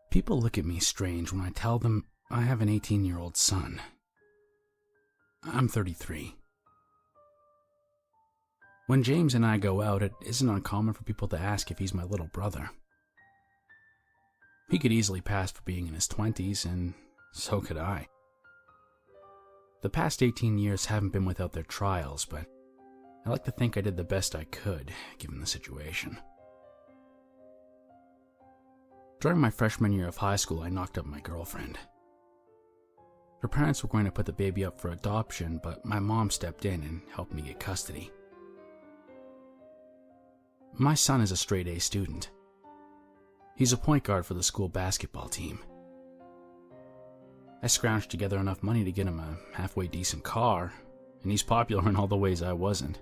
People look at me strange when I tell them I have an 18-year-old son. I'm 33. When James and I go out, it isn't uncommon for people to ask if he's my little brother. He could easily pass for being in his 20s, and so could I. The past 18 years haven't been without their trials, but I like to think I did the best I could, given the situation. During my freshman year of high school, I knocked up my girlfriend. Her parents were going to put the baby up for adoption, but my mom stepped in and helped me get custody. My son is a straight-A student. He's a point guard for the school basketball team. I scrounged together enough money to get him a halfway decent car, and he's popular in all the ways I wasn't.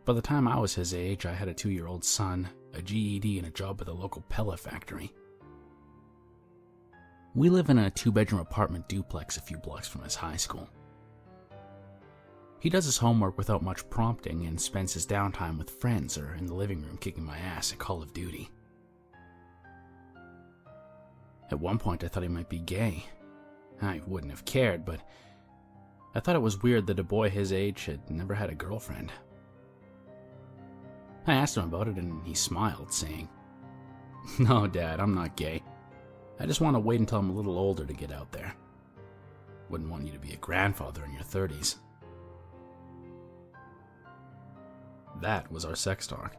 By the time I was his age, I had a 2-year-old son, a GED, and a job at the local pellet factory. We live in a 2-bedroom apartment duplex a few blocks from his high school. He does his homework without much prompting and spends his downtime with friends or in the living room kicking my ass at Call of Duty. At one point I thought he might be gay. I wouldn't have cared, but I thought it was weird that a boy his age had never had a girlfriend. I asked him about it and he smiled, saying, "No, Dad, I'm not gay. I just want to wait until I'm a little older to get out there. Wouldn't want you to be a grandfather in your 30s. That was our sex talk.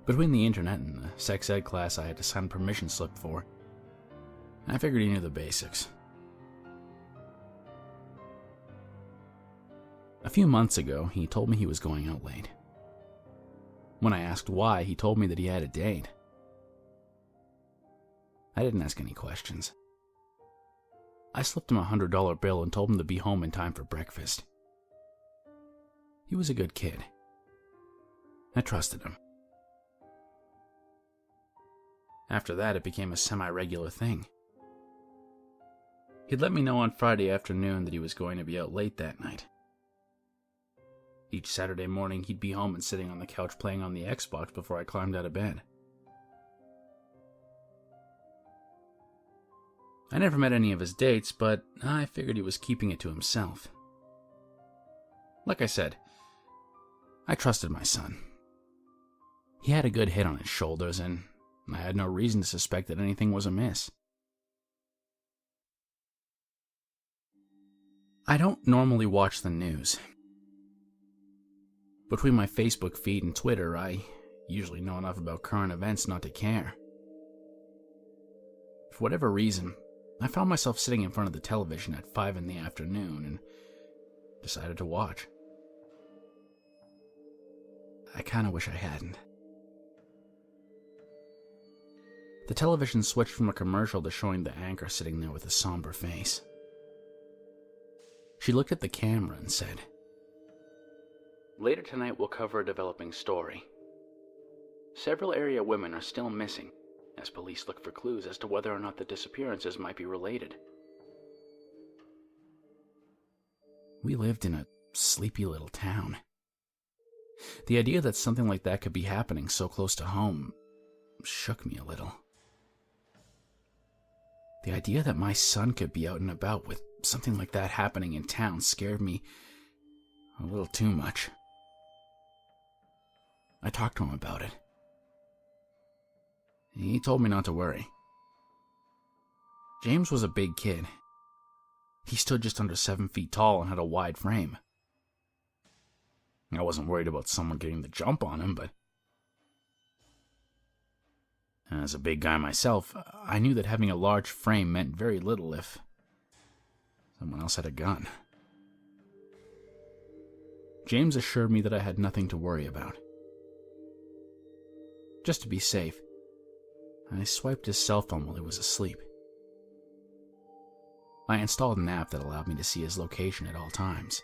Between the internet and the sex ed class I had to sign a permission slip for, I figured he knew the basics. A few months ago, he told me he was going out late. When I asked why, he told me that he had a date. I didn't ask any questions. I slipped him a $100 bill and told him to be home in time for breakfast. He was a good kid. I trusted him. After that, it became a semi-regular thing. He'd let me know on Friday afternoon that he was going to be out late that night. Each Saturday morning, he'd be home and sitting on the couch playing on the Xbox before I climbed out of bed. I never met any of his dates, but I figured he was keeping it to himself. Like I said, I trusted my son. He had a good head on his shoulders, and I had no reason to suspect that anything was amiss. I don't normally watch the news. Between my Facebook feed and Twitter, I usually know enough about current events not to care. For whatever reason, I found myself sitting in front of the television at 5 in the afternoon and decided to watch. I kinda wish I hadn't. The television switched from a commercial to showing the anchor sitting there with a somber face. She looked at the camera and said, "Later tonight we'll cover a developing story. Several area women are still missing, as police look for clues as to whether or not the disappearances might be related." We lived in a sleepy little town. The idea that something like that could be happening so close to home shook me a little. The idea that my son could be out and about with something like that happening in town scared me a little too much. I talked to him about it. He told me not to worry. James was a big kid. He stood just under 7 feet tall and had a wide frame. I wasn't worried about someone getting the jump on him, but as a big guy myself, I knew that having a large frame meant very little if someone else had a gun. James assured me that I had nothing to worry about. Just to be safe, I swiped his cell phone while he was asleep. I installed an app that allowed me to see his location at all times.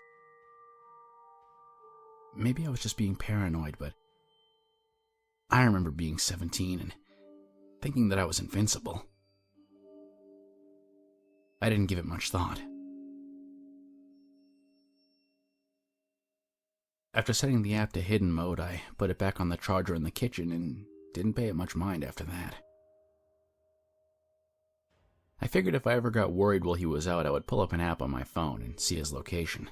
Maybe I was just being paranoid, but I remember being 17 and thinking that I was invincible. I didn't give it much thought. After setting the app to hidden mode, I put it back on the charger in the kitchen and didn't pay it much mind after that. I figured if I ever got worried while he was out, I would pull up an app on my phone and see his location.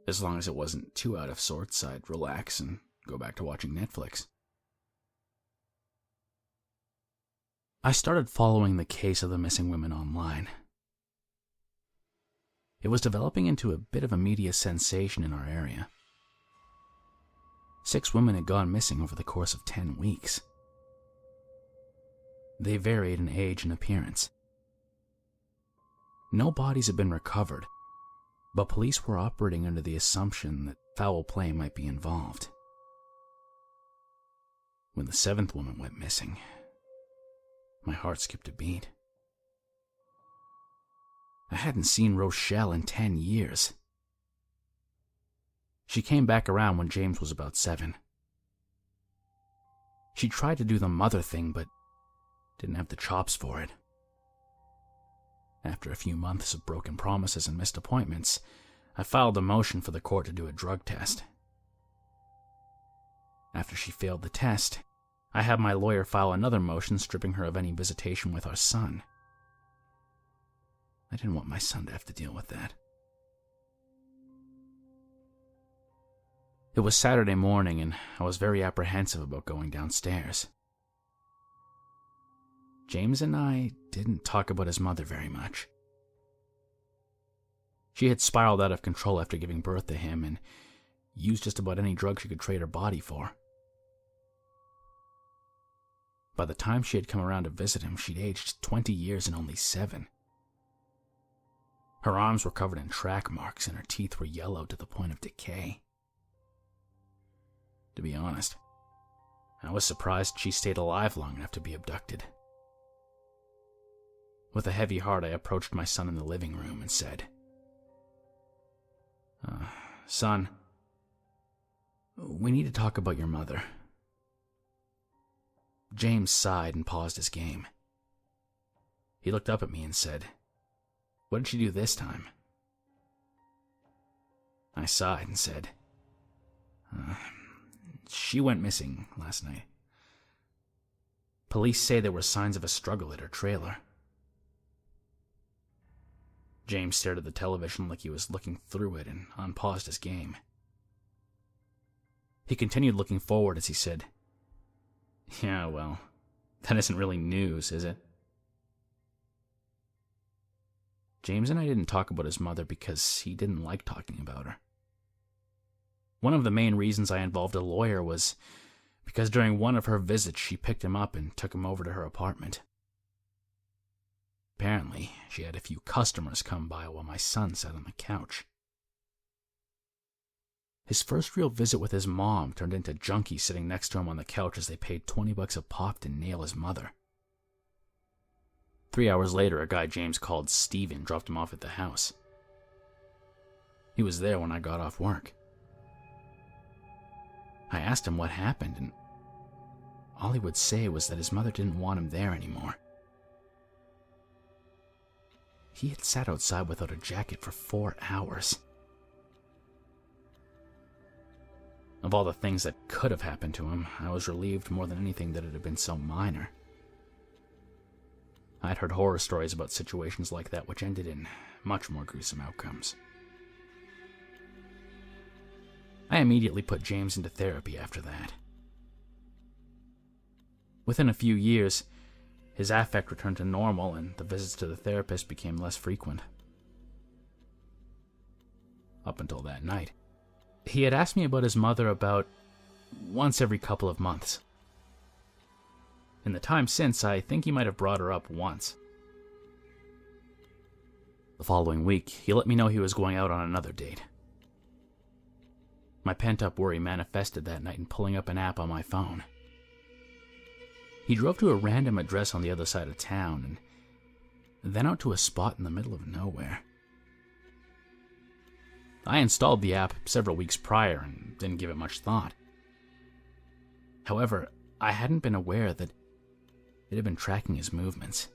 As long as it wasn't too out of sorts, I'd relax and go back to watching Netflix. I started following the case of the missing women online. It was developing into a bit of a media sensation in our area. 6 women had gone missing over the course of 10 weeks. They varied in age and appearance. No bodies had been recovered, but police were operating under the assumption that foul play might be involved. When the 7th woman went missing, my heart skipped a beat. I hadn't seen Rochelle in 10 years. She came back around when James was about 7. She tried to do the mother thing, but didn't have the chops for it. After a few months of broken promises and missed appointments, I filed a motion for the court to do a drug test. After she failed the test, I had my lawyer file another motion stripping her of any visitation with our son. I didn't want my son to have to deal with that. It was Saturday morning, and I was very apprehensive about going downstairs. James and I didn't talk about his mother very much. She had spiraled out of control after giving birth to him and used just about any drug she could trade her body for. By the time she had come around to visit him, she'd aged 20 years and only 7. Her arms were covered in track marks and her teeth were yellow to the point of decay. To be honest, I was surprised she stayed alive long enough to be abducted. With a heavy heart, I approached my son in the living room and said, Son, we need to talk about your mother." James sighed and paused his game. He looked up at me and said, "What did she do this time?" I sighed and said, "She went missing last night. Police say there were signs of a struggle at her trailer." James stared at the television like he was looking through it and unpaused his game. He continued looking forward as he said, "Yeah, well, that isn't really news, is it?" James and I didn't talk about his mother because he didn't like talking about her. One of the main reasons I involved a lawyer was because during one of her visits she picked him up and took him over to her apartment. Apparently, she had a few customers come by while my son sat on the couch. His first real visit with his mom turned into Junkie sitting next to him on the couch as they paid $20 a pop to nail his mother. 3 hours later, a guy James called Steven dropped him off at the house. He was there when I got off work. I asked him what happened, and all he would say was that his mother didn't want him there anymore. He had sat outside without a jacket for 4 hours. Of all the things that could have happened to him, I was relieved more than anything that it had been so minor. I'd heard horror stories about situations like that which ended in much more gruesome outcomes. I immediately put James into therapy after that. Within a few years, his affect returned to normal and the visits to the therapist became less frequent. Up until that night, he had asked me about his mother about once every couple of months. In the time since, I think he might have brought her up once. The following week, he let me know he was going out on another date. My pent-up worry manifested that night in pulling up an app on my phone. He drove to a random address on the other side of town, and then out to a spot in the middle of nowhere. I installed the app several weeks prior and didn't give it much thought. However, I hadn't been aware that it had been tracking his movements.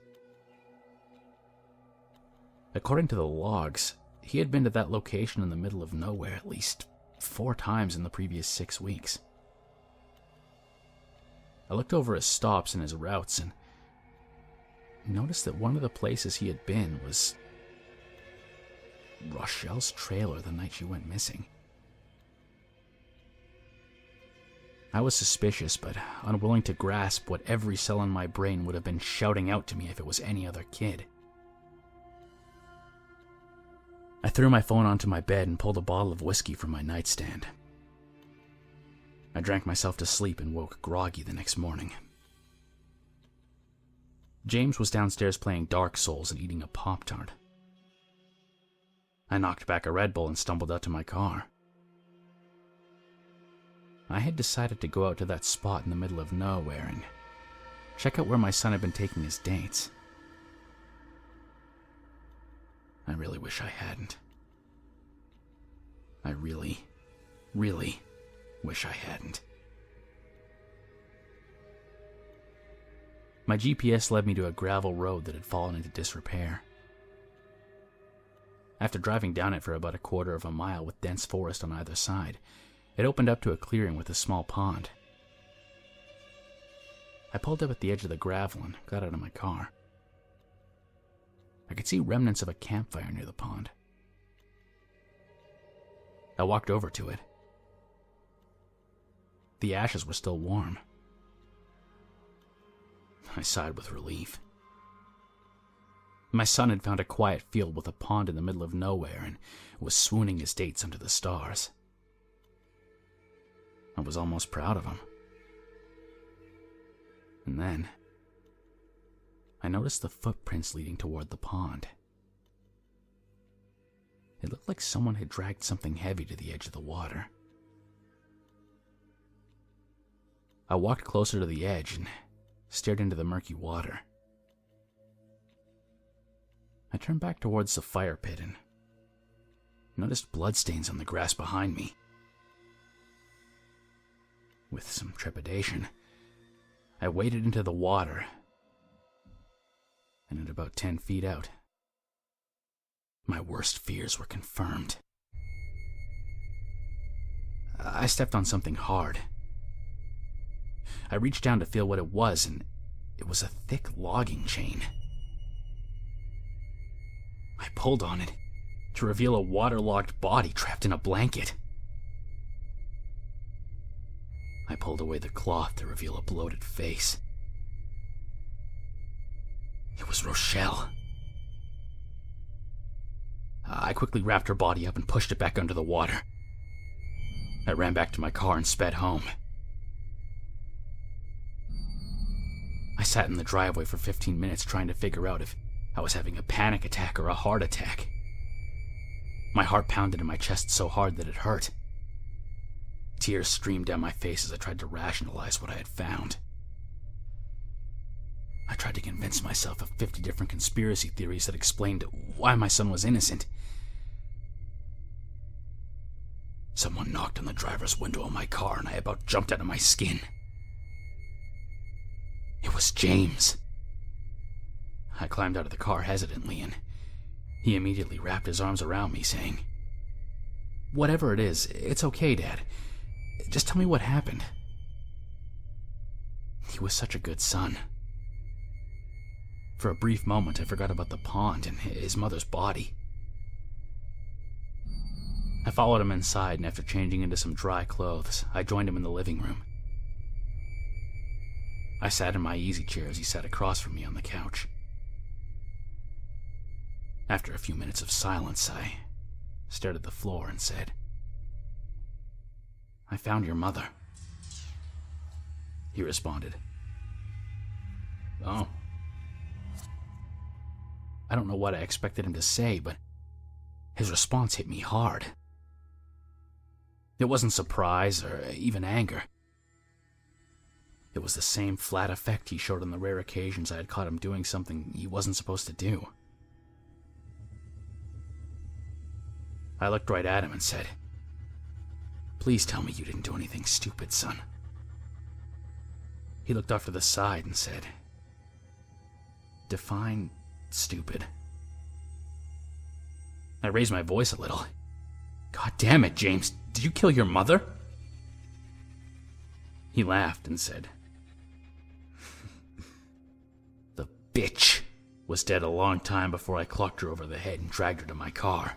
According to the logs, he had been to that location in the middle of nowhere at least 4 times in the previous 6 weeks. I looked over his stops and his routes and noticed that one of the places he had been was Rochelle's trailer the night she went missing. I was suspicious, but unwilling to grasp what every cell in my brain would have been shouting out to me if it was any other kid. I threw my phone onto my bed and pulled a bottle of whiskey from my nightstand. I drank myself to sleep and woke groggy the next morning. James was downstairs playing Dark Souls and eating a Pop-Tart. I knocked back a Red Bull and stumbled out to my car. I had decided to go out to that spot in the middle of nowhere and check out where my son had been taking his dates. I really wish I hadn't. I really, really wish I hadn't. My GPS led me to a gravel road that had fallen into disrepair. After driving down it for about a quarter of a mile with dense forest on either side, it opened up to a clearing with a small pond. I pulled up at the edge of the gravel and got out of my car. I could see remnants of a campfire near the pond. I walked over to it. The ashes were still warm. I sighed with relief. My son had found a quiet field with a pond in the middle of nowhere and was swooning his dates under the stars. I was almost proud of him. And then I noticed the footprints leading toward the pond. It looked like someone had dragged something heavy to the edge of the water. I walked closer to the edge and stared into the murky water. I turned back towards the fire pit and noticed bloodstains on the grass behind me. With some trepidation, I waded into the water, and at about 10 feet out, my worst fears were confirmed. I stepped on something hard. I reached down to feel what it was, and it was a thick logging chain. I pulled on it to reveal a waterlogged body trapped in a blanket. I pulled away the cloth to reveal a bloated face. It was Rochelle. I quickly wrapped her body up and pushed it back under the water. I ran back to my car and sped home. I sat in the driveway for 15 minutes trying to figure out if I was having a panic attack or a heart attack. My heart pounded in my chest so hard that it hurt. Tears streamed down my face as I tried to rationalize what I had found. I tried to convince myself of 50 different conspiracy theories that explained why my son was innocent. Someone knocked on the driver's window of my car and I about jumped out of my skin. It was James. I climbed out of the car hesitantly and he immediately wrapped his arms around me saying, "Whatever it is, it's okay, Dad. Just tell me what happened." He was such a good son. For a brief moment, I forgot about the pond and his mother's body. I followed him inside, and after changing into some dry clothes, I joined him in the living room. I sat in my easy chair as he sat across from me on the couch. After a few minutes of silence, I stared at the floor and said, "I found your mother." He responded, "Oh." I don't know what I expected him to say, but his response hit me hard. It wasn't surprise or even anger. It was the same flat effect he showed on the rare occasions I had caught him doing something he wasn't supposed to do. I looked right at him and said, "Please tell me you didn't do anything stupid, son." He looked off to the side and said, "Define stupid." I raised my voice a little. "God damn it, James, did you kill your mother?" He laughed and said, bitch was dead a long time before I clocked her over the head and dragged her to my car.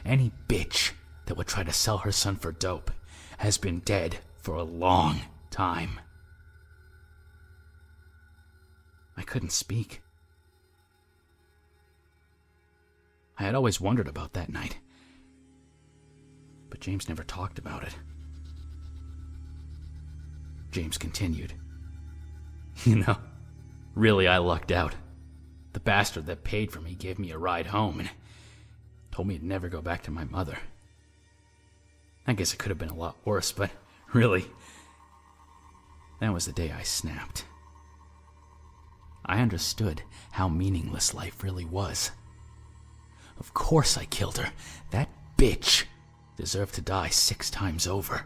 Any bitch that would try to sell her son for dope has been dead for a long time. I couldn't speak. I had always wondered about that night, but James never talked about it. James continued. Really I lucked out. The bastard that paid for me gave me a ride home and told me to never go back to my mother. I guess it could have been a lot worse, but really, that was the day I snapped. I understood how meaningless life really was. Of course I killed her. That bitch deserved to die 6 times over.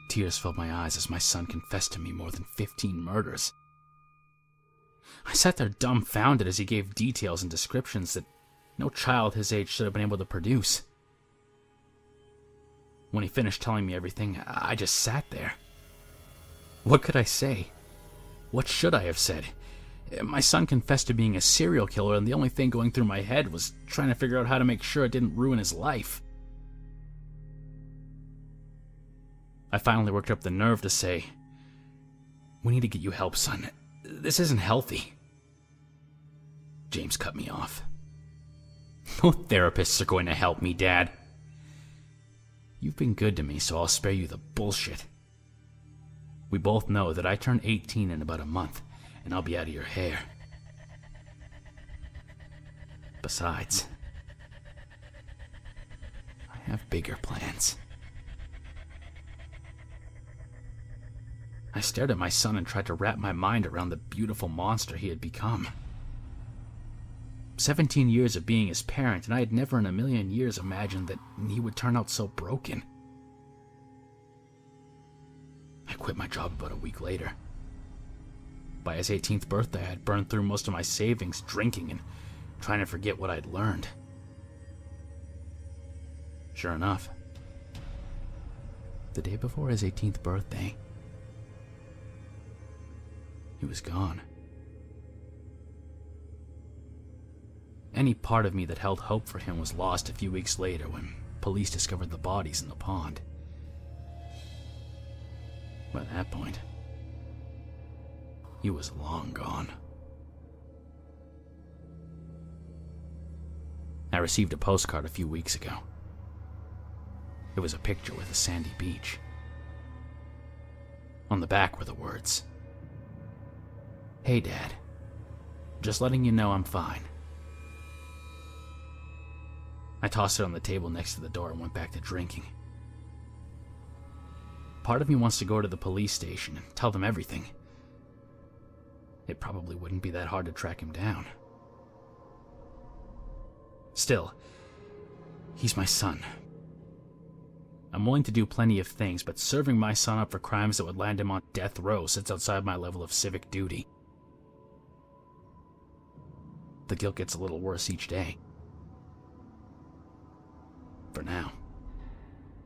Tears filled my eyes as my son confessed to me more than 15 murders. I sat there dumbfounded as he gave details and descriptions that no child his age should have been able to produce. When he finished telling me everything, I just sat there. What could I say? What should I have said? My son confessed to being a serial killer, and the only thing going through my head was trying to figure out how to make sure it didn't ruin his life. I finally worked up the nerve to say, "We need to get you help, son. This isn't healthy." James cut me off. "No therapists are going to help me, Dad. You've been good to me, so I'll spare you the bullshit. We both know that I turn 18 in about a month, and I'll be out of your hair. Besides, I have bigger plans." I stared at my son and tried to wrap my mind around the beautiful monster he had become. 17 years of being his parent, and I had never in a million years imagined that he would turn out so broken. I quit my job about a week later. By his 18th birthday, I had burned through most of my savings drinking and trying to forget what I'd learned. Sure enough, the day before his 18th birthday, he was gone. Any part of me that held hope for him was lost a few weeks later when police discovered the bodies in the pond. By that point, he was long gone. I received a postcard a few weeks ago. It was a picture with a sandy beach. On the back were the words, "Hey, Dad. Just letting you know I'm fine." I tossed it on the table next to the door and went back to drinking. Part of me wants to go to the police station and tell them everything. It probably wouldn't be that hard to track him down. Still, he's my son. I'm willing to do plenty of things, but serving my son up for crimes that would land him on death row sits outside my level of civic duty. The guilt gets a little worse each day. For now,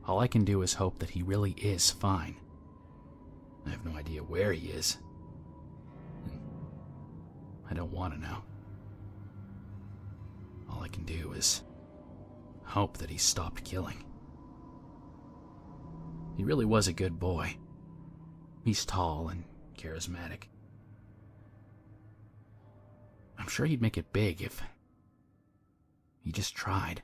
all I can do is hope that he really is fine. I have no idea where he is. I don't want to know. All I can do is hope that he stopped killing. He really was a good boy. He's tall and charismatic. I'm sure he'd make it big if he just tried.